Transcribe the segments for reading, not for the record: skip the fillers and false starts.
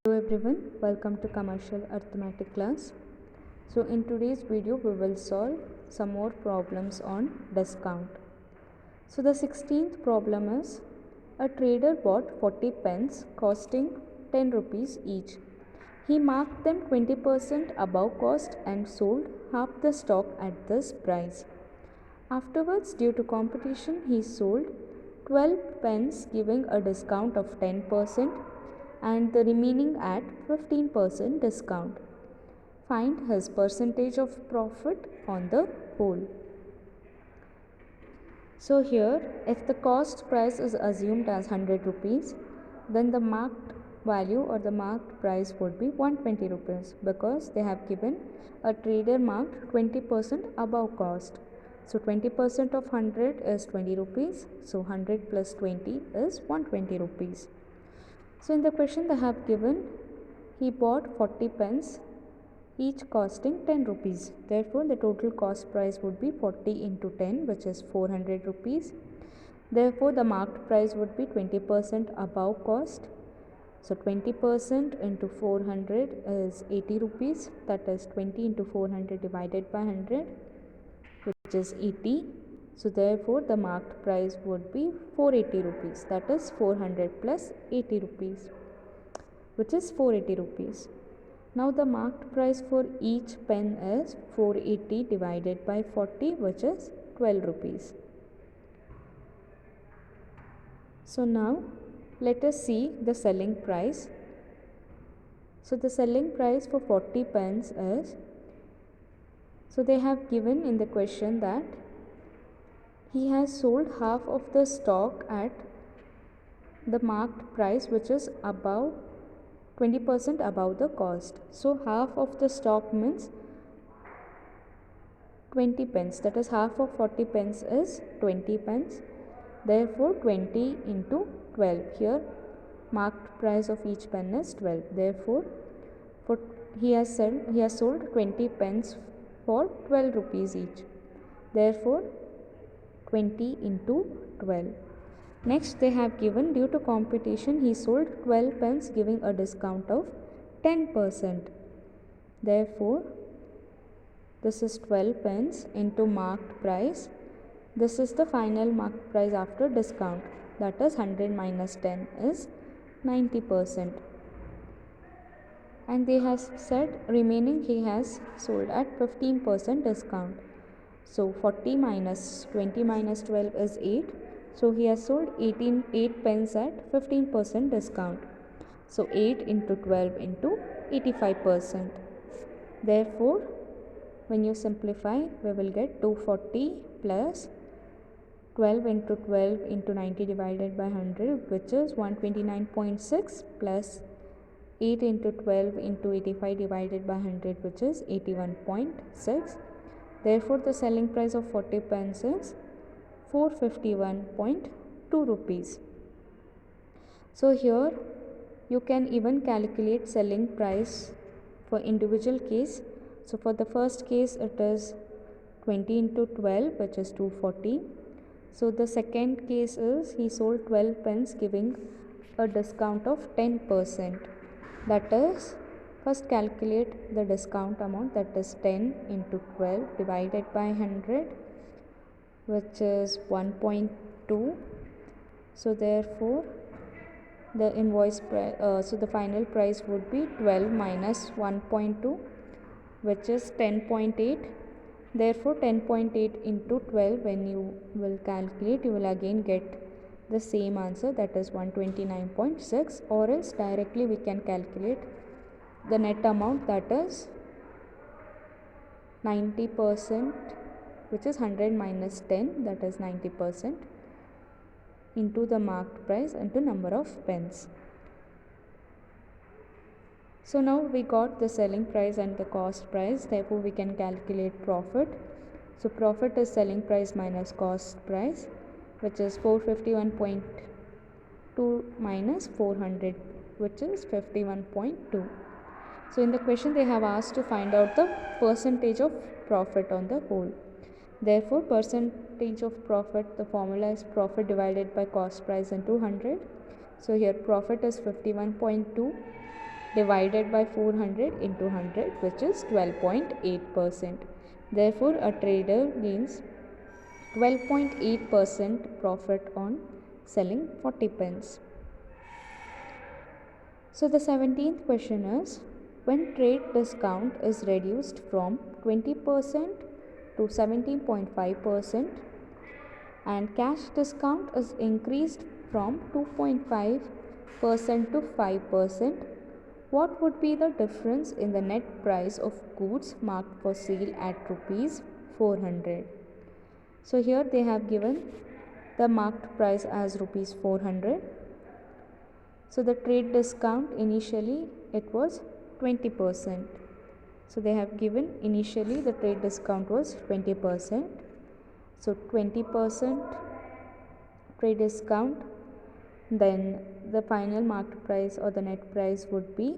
Hello everyone, welcome to commercial arithmetic class. So in today's video we will solve some more problems on discount. So the 16th problem is a trader bought 40 pens costing 10 rupees each. He marked them 20% above cost and sold half the stock at this price. Afterwards, due to competition, he sold 12 pens giving a discount of 10% and the remaining at 15% discount. Find his percentage of profit on the whole. So here, if the cost price is assumed as 100 rupees, then the marked value or the marked price would be 120 rupees because they have given a trader marked 20% above cost. So 20% of 100 is 20 rupees. So 100 plus 20 is 120 rupees. So in the question they have given, he bought 40 pens, each costing 10 rupees. Therefore, the total cost price would be 40 into 10, which is 400 rupees. Therefore, the marked price would be 20% above cost. So 20% into 400 is 80 rupees. That is 20 into 400 divided by 100, which is 80. So therefore, the marked price would be 480 rupees. That is 400 plus 80 rupees, which is 480 rupees. Now the marked price for each pen is 480 divided by 40, which is 12 rupees. So now let us see the selling price. So the selling price for 40 pens is, so they have given in the question that he has sold half of the stock at the marked price, which is above 20% above the cost. So half of the stock means 20 pence, that is half of 40 pence is 20 pence. Therefore 20 into 12, here marked price of each pen is 12. Therefore he has sold 20 pence for 12 rupees each. Therefore 20 into 12. Next they have given, due to competition he sold 12 pens giving a discount of 10%. Therefore this is 12 pence into marked price. This is the final marked price after discount, that is 100 minus 10 is 90%. And they have said remaining he has sold at 15% discount. So 40 minus 20 minus 12 is 8. So he has sold 8 pens at 15% discount. So 8 into 12 into 85%. Therefore, when you simplify, we will get 240 plus 12 into 12 into 90 divided by 100, which is 129.6 plus 8 into 12 into 85 divided by 100, which is 81.6. Therefore, the selling price of 40 pens is 451.2 rupees. So here you can even calculate selling price for individual case. So for the first case it is 20 into 12, which is 240. So the second case is he sold 12 pens giving a discount of 10%. That is, first calculate the discount amount, that is 10 into 12 divided by 100, which is 1.2. So therefore the invoice price, so the final price would be 12 minus 1.2, which is 10.8. Therefore 10.8 into 12, when you will calculate, you will again get the same answer, that is 129.6, or else directly we can calculate the net amount, that is 90%, which is 100 minus 10, that is 90%, into the marked price into number of pens. So now we got the selling price and the cost price, therefore we can calculate profit. So profit is selling price minus cost price, which is 451.2 minus 400, which is 51.2. So in the question they have asked to find out the percentage of profit on the whole. Therefore percentage of profit, the formula is profit divided by cost price into 100. So here profit is 51.2 divided by 400 into 100, which is 12.8%. Therefore, a trader gains 12.8% profit on selling 40 pence. So the 17th question is, when trade discount is reduced from 20% to 17.5% and cash discount is increased from 2.5% to 5%, what would be the difference in the net price of goods marked for sale at rupees 400? So here they have given the marked price as rupees 400. So the trade discount initially it was 20%. So they have given initially the trade discount was 20%. So 20% trade discount, then the final marked price or the net price would be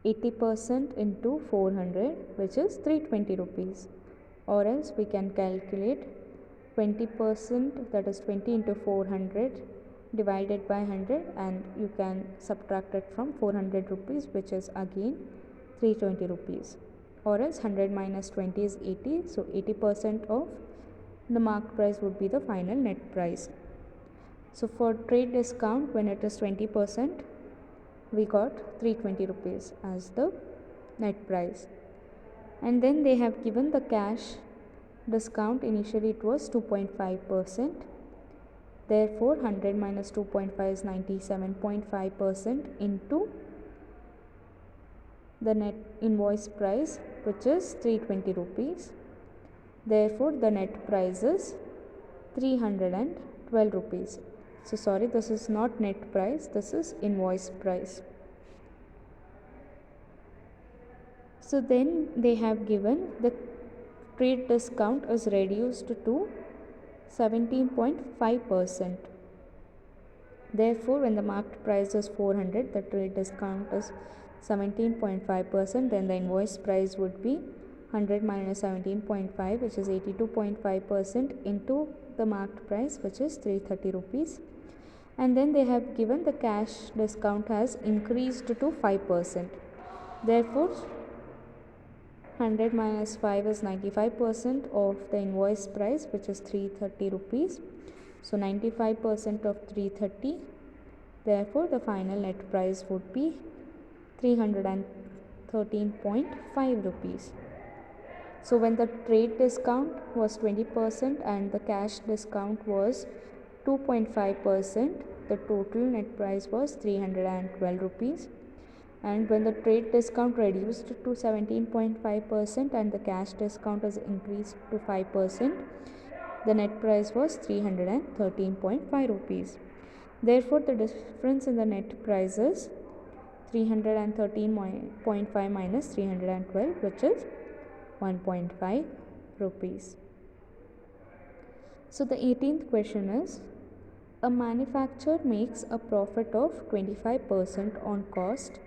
80% into 400, which is 320 rupees. Or else we can calculate 20%, that is 20 into 400 divided by 100, and you can subtract it from 400 rupees, which is again 320 rupees. Or else 100 minus 20 is 80, so 80% of the marked price would be the final net price. So for trade discount, when it is 20%, we got 320 rupees as the net price. And then they have given the cash discount. Initially it was 2.5%. Therefore 100 minus 2.5 is 97.5% into the net invoice price, which is 320 rupees. Therefore the net price is 312 rupees. So sorry, this is not net price, this is invoice price. So then they have given the trade discount is reduced to 17.5%. Therefore, when the marked price is 400, the trade discount is 17.5%, then the invoice price would be 100 minus 17.5, which is 82.5% into the marked price, which is 330 rupees. And then they have given the cash discount has increased to 5%. Therefore, 100 minus 5 is 95% of the invoice price, which is 330 rupees. So 95% of 330. Therefore, the final net price would be 313.5 rupees. So when the trade discount was 20% and the cash discount was 2.5%, the total net price was 312 rupees. And when the trade discount reduced to 17.5% and the cash discount is increased to 5%, the net price was 313.5 rupees. Therefore, the difference in the net price is 313.5 minus 312, which is 1.5 rupees. So the 18th question is, a manufacturer makes a profit of 25% on cost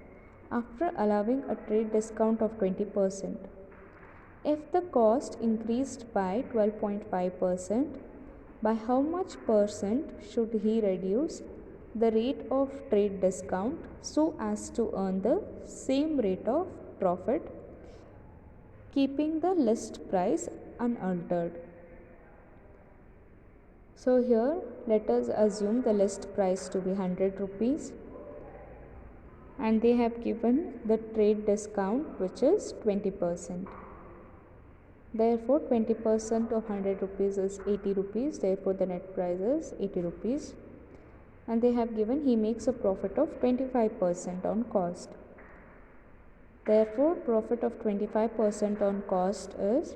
after allowing a trade discount of 20%. If the cost increased by 12.5%, by how much percent should he reduce the rate of trade discount so as to earn the same rate of profit, keeping the list price unaltered? So here let us assume the list price to be 100 rupees and they have given the trade discount, which is 20%. Therefore 20% of 100 rupees is 80 rupees. Therefore the net price is 80 rupees. And they have given he makes a profit of 25% on cost. Therefore profit of 25% on cost is,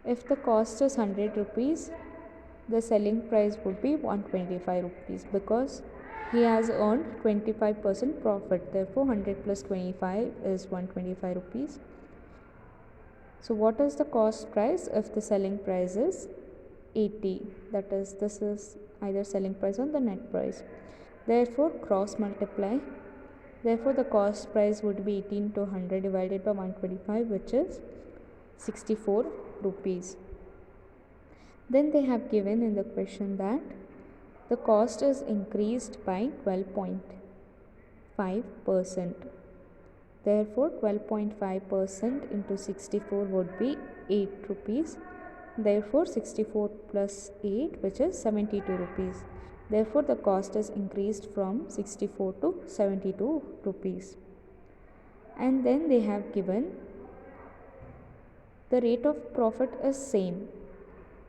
if the cost is 100 rupees, the selling price would be 125 rupees because he has earned 25% profit. Therefore 100 plus 25 is 125 rupees. So what is the cost price if the selling price is 80? That is, this is either selling price or the net price. Therefore cross multiply. Therefore the cost price would be 18 to 100 divided by 125, which is 64 rupees. Then they have given in the question that the cost is increased by 12.5%. 5%. Therefore 12.5% into 64 would be 8 rupees. Therefore 64 plus 8, which is 72 rupees. Therefore the cost is increased from 64 to 72 rupees. And then they have given the rate of profit is same.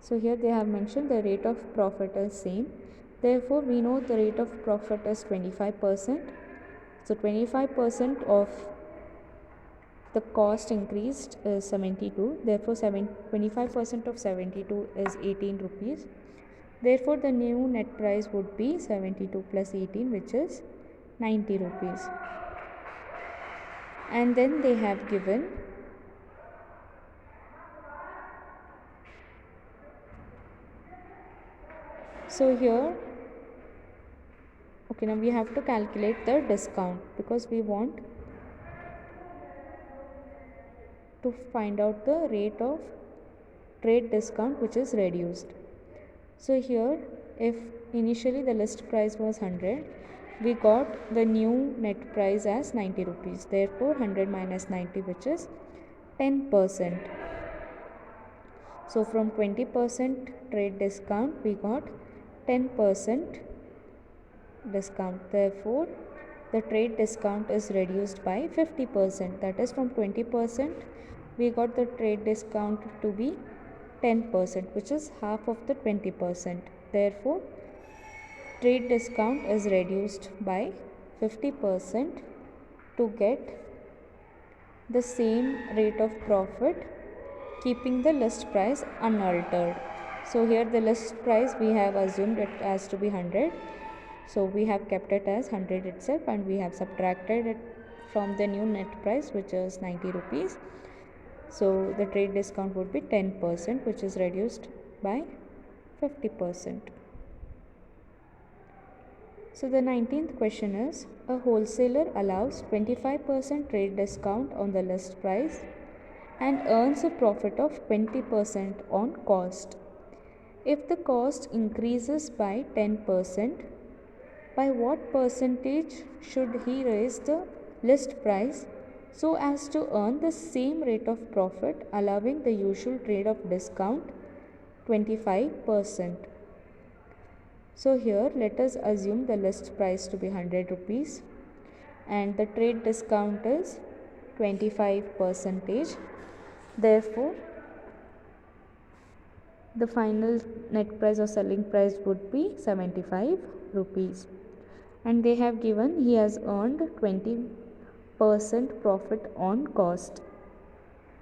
So here they have mentioned the rate of profit is same. Therefore we know the rate of profit is 25%. So 25% of the cost increased is 72. Therefore 25% of 72 is 18 rupees. Therefore the new net price would be 72 plus 18, which is 90 rupees. And then they have given so here okay, now we have to calculate the discount because we want to find out the rate of trade discount which is reduced. So here if initially the list price was 100, we got the new net price as 90 rupees. Therefore 100 minus 90, which is 10%. So from 20% trade discount we got 10% discount. Therefore the trade discount is reduced by 50%. That is, from 20% we got the trade discount to be 10%, which is half of the 20%. Therefore trade discount is reduced by 50% to get the same rate of profit, keeping the list price unaltered. So here the list price we have assumed it as to be 100. So we have kept it as 100 itself, and we have subtracted it from the new net price, which is 90 rupees. So the trade discount would be 10%, which is reduced by 50%. So the 19th question is, a wholesaler allows 25% trade discount on the list price and earns a profit of 20% on cost. If the cost increases by 10%, by what percentage should he raise the list price so as to earn the same rate of profit, allowing the usual trade of discount 25%? So here let us assume the list price to be 100 rupees and the trade discount is 25%. Therefore the final net price or selling price would be 75 rupees. And they have given he has earned 20% profit on cost.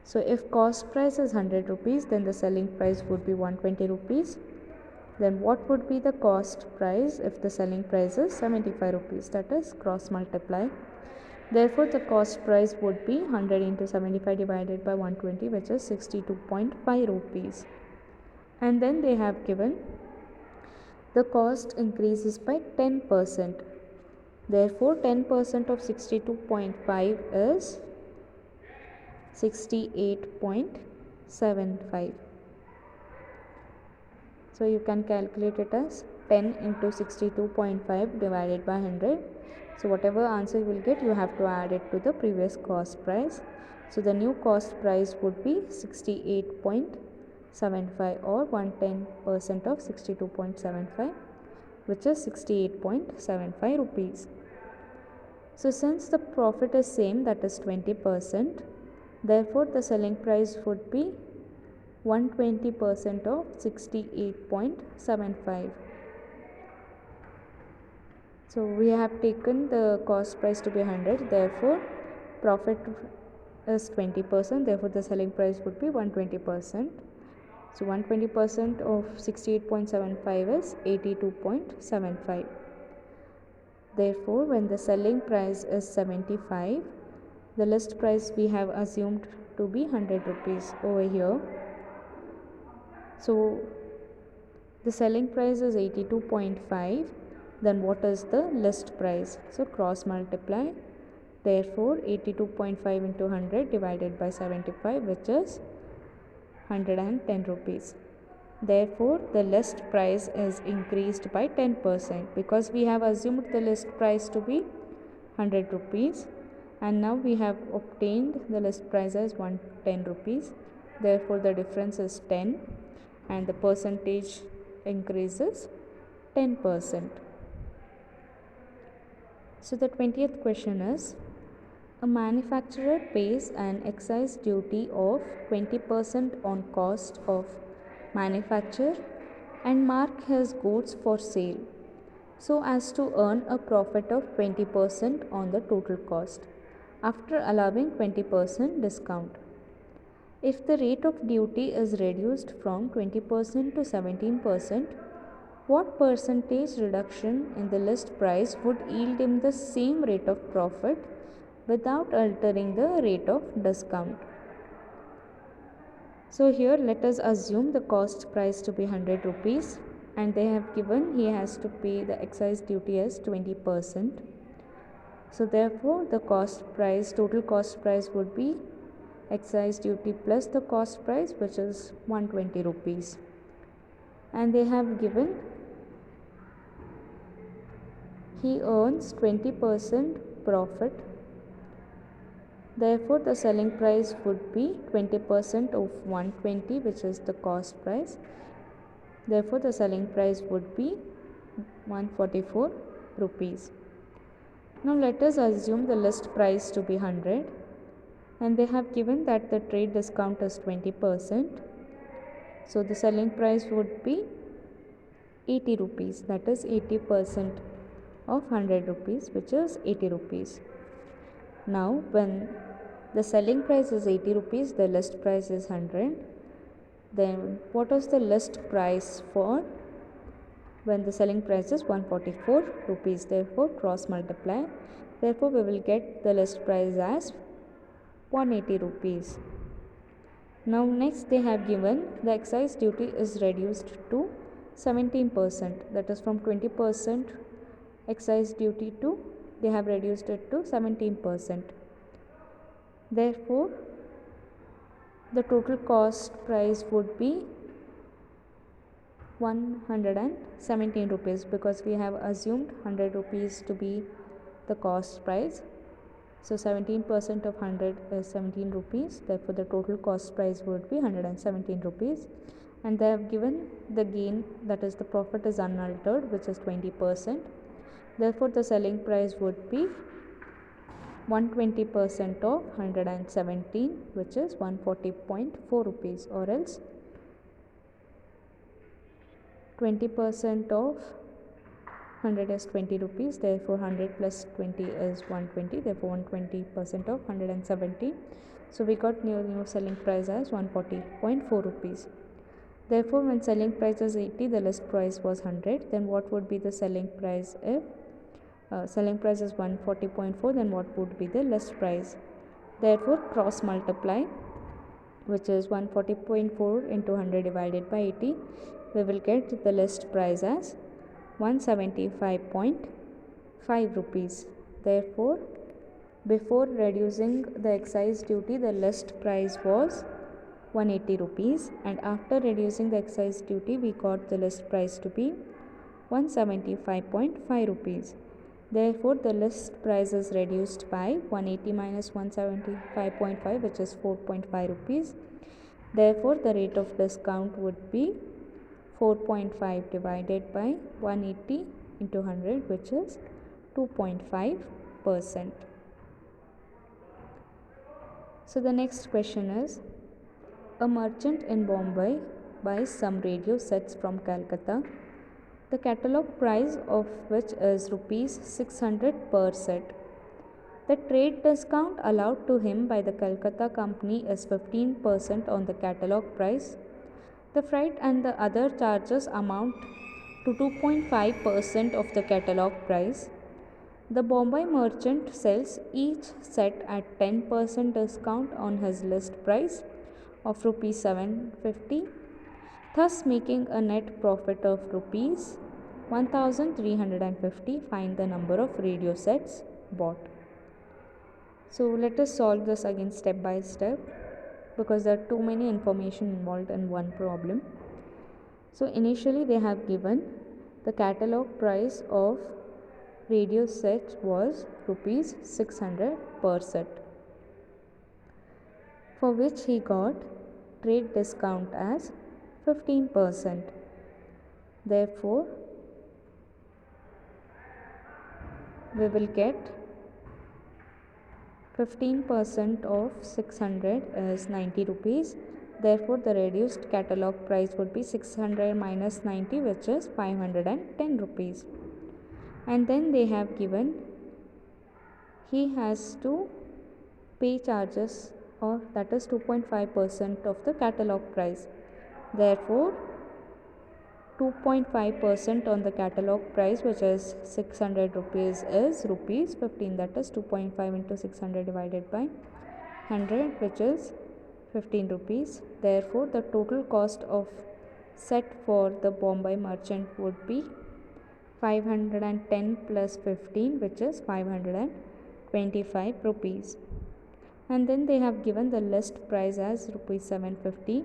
So if cost price is 100 rupees, then the selling price would be 120 rupees. Then what would be the cost price if the selling price is 75 rupees? That is cross multiply. Therefore the cost price would be 100 into 75 divided by 120, which is 62.5 rupees. And then they have given the cost increases by 10%. Therefore 10% of 62.5 is 68.75. So you can calculate it as 10 into 62.5 divided by 100. So whatever answer you will get, you have to add it to the previous cost price. So the new cost price would be 68.75 or 110% of 62.75, which is 68.75 rupees. So since the profit is same, that is 20%, therefore the selling price would be 120% of 68.75. So we have taken the cost price to be 100, therefore profit is 20%, therefore the selling price would be 120%. So 120% of 68.75 is 82.75. Therefore when the selling price is 75, the list price we have assumed to be 100 rupees over here. So the selling price is 82.5, then what is the list price? So cross multiply. Therefore 82.5 into 100 divided by 75, which is 110 rupees. Therefore the list price is increased by 10% because we have assumed the list price to be 100 rupees, and now we have obtained the list price as 110 rupees. Therefore the difference is 10 and the percentage increases 10%. So the 20th question is, a manufacturer pays an excise duty of 20% on cost of manufacture and mark his goods for sale so as to earn a profit of 20% on the total cost after allowing 20% discount. If the rate of duty is reduced from 20% to 17%, what percentage reduction in the list price would yield him the same rate of profit without altering the rate of discount? So here let us assume the cost price to be 100 rupees and they have given he has to pay the excise duty as 20%. So therefore the total cost price would be excise duty plus the cost price, which is 120 rupees, and they have given he earns 20% profit. Therefore the selling price would be 20% of 120, which is the cost price. Therefore the selling price would be 144 rupees. Now let us assume the list price to be 100 and they have given that the trade discount is 20%. So the selling price would be 80 rupees, that is 80% of 100 rupees, which is 80 rupees. Now when the selling price is 80 rupees, the list price is 100. Then what is the list price for when the selling price is 144 rupees? Therefore cross multiply. Therefore we will get the list price as 180 rupees. Now next they have given the excise duty is reduced to 17%, that is from 20% excise duty to they have reduced it to 17%. Therefore the total cost price would be 117 rupees because we have assumed 100 rupees to be the cost price. So 17% of 100 is 17 rupees. Therefore the total cost price would be 117 rupees, and they have given the gain, that is the profit is unaltered, which is 20%. Therefore the selling price would be 120% of 117, which is 140.4 rupees, or else 20% of 100 is 20 rupees. Therefore 100 plus 20 is 120. Therefore 120% of 170. So we got new selling price as 140.4 rupees. Therefore when selling price is 80, the list price was 100. Then what would be the selling price if selling price is 140.4? Then what would be the list price? Therefore cross multiply, which is 140.4 into 100 divided by 80. We will get the list price as 175.5 rupees. Therefore before reducing the excise duty, the list price was 180 rupees, and after reducing the excise duty we got the list price to be 175.5 rupees. Therefore the list price is reduced by 180 minus 175.5, which is 4.5 rupees. Therefore the rate of discount would be 4.5 divided by 180 into 100, which is 2.5%. So the next question is, a merchant in Bombay buys some radio sets from Calcutta, the catalogue price of which is rupees 600 per set. The trade discount allowed to him by the Calcutta company is 15% on the catalogue price. The freight and the other charges amount to 2.5% of the catalogue price. The Bombay merchant sells each set at 10% discount on his list price of rupees 750, thus making a net profit of rupees 1350. Find the number of radio sets bought. So let us solve this again step by step, because there are too many information involved in one problem. So initially they have given the catalogue price of radio set was rupees 600 per set, for which he got trade discount as 15%. Therefore, we will get 15% of 600 is 90 rupees. Therefore, the reduced catalog price would be 600 minus 90, which is 510 rupees. And then they have given he has to pay charges, or that is 2.5% of the catalog price. Therefore, 2.5% on the catalog price, which is 600 rupees, is rupees 15. That is 2.5 into 600 divided by 100, which is 15 rupees. Therefore, the total cost of set for the Bombay merchant would be 510 plus 15, which is 525 rupees. And then they have given the list price as rupees 750,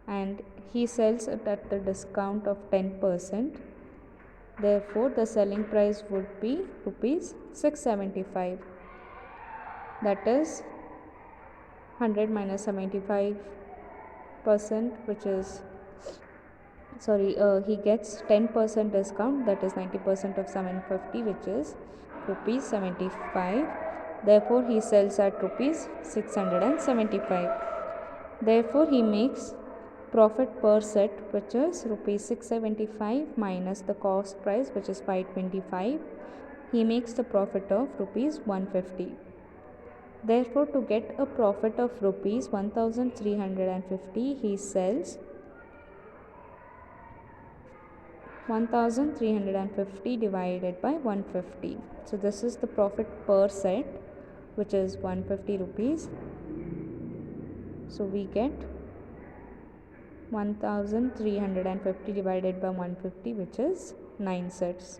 and he sells it at the discount of 10%. Therefore, the selling price would be rupees 675. That is 100 minus 75%, which is he gets 10% discount, that is 90% of 750, which is rupees 75. Therefore, he sells at rupees 675. Therefore, he makes profit per set, which is rupees 675 minus the cost price, which is 525. He makes the profit of rupees 150. Therefore, to get a profit of rupees 1350, he sells 1350 divided by 150. So this is the profit per set, which is 150 rupees. So we get 1350 divided by 150, which is 9 sets.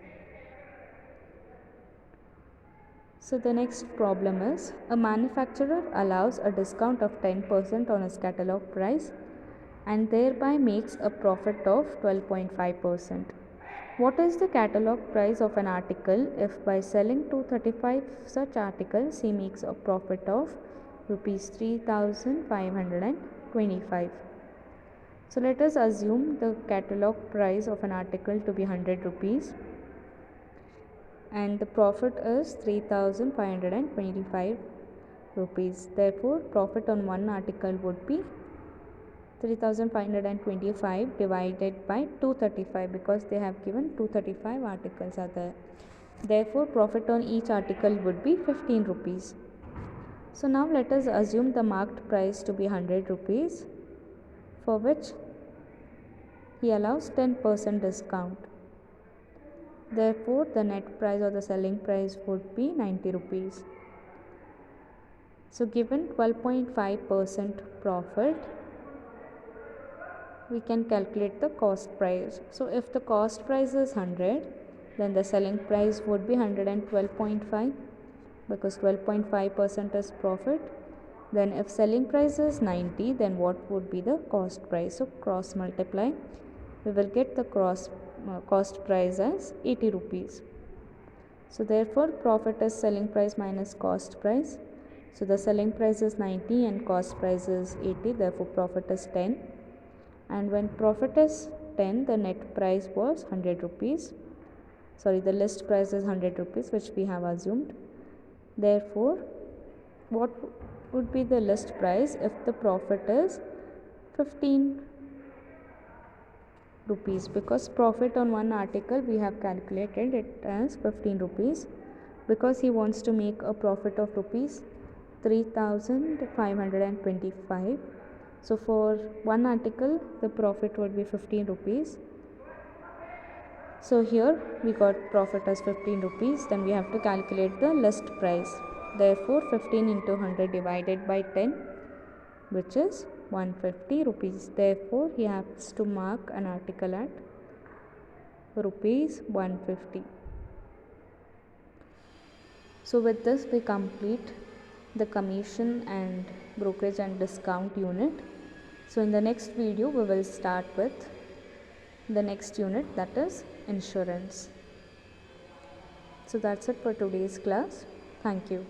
So the next problem is, a manufacturer allows a discount of 10% on his catalog price and thereby makes a profit of 12.5%. What is the catalog price of an article if by selling 235 such articles he makes a profit of rupees 3525? So let us assume the catalog price of an article to be 100 rupees and the profit is 3525 rupees. Therefore, profit on one article would be 3525 divided by 235, because they have given 235 articles are there. Therefore, profit on each article would be 15 rupees. So now let us assume the marked price to be 100 rupees, for which he allows 10% discount. Therefore, the net price or the selling price would be 90 rupees. So given 12.5% profit, we can calculate the cost price. So if the cost price is 100, then the selling price would be 112.5, because 12.5% is profit. Then if selling price is 90, then what would be the cost price? So cross multiply, we will get the cost price as 80 rupees. So therefore, profit is selling price minus cost price. So the selling price is 90 and cost price is 80, therefore profit is 10. And when profit is 10, the net price was 100 rupees. The list price is 100 rupees, which we have assumed. Therefore, what would be the list price if the profit is 15 rupees? Because profit on one article we have calculated it as 15 rupees, because he wants to make a profit of rupees 3525. So for one article the profit would be 15 rupees. So here we got profit as 15 rupees, then we have to calculate the list price. Therefore 15 into 100 divided by 10, which is 150 rupees. Therefore he has to mark an article at rupees 150. So with this we complete the commission and brokerage and discount unit. So in the next video we will start with the next unit, that is insurance. So that's it for today's class. Thank you.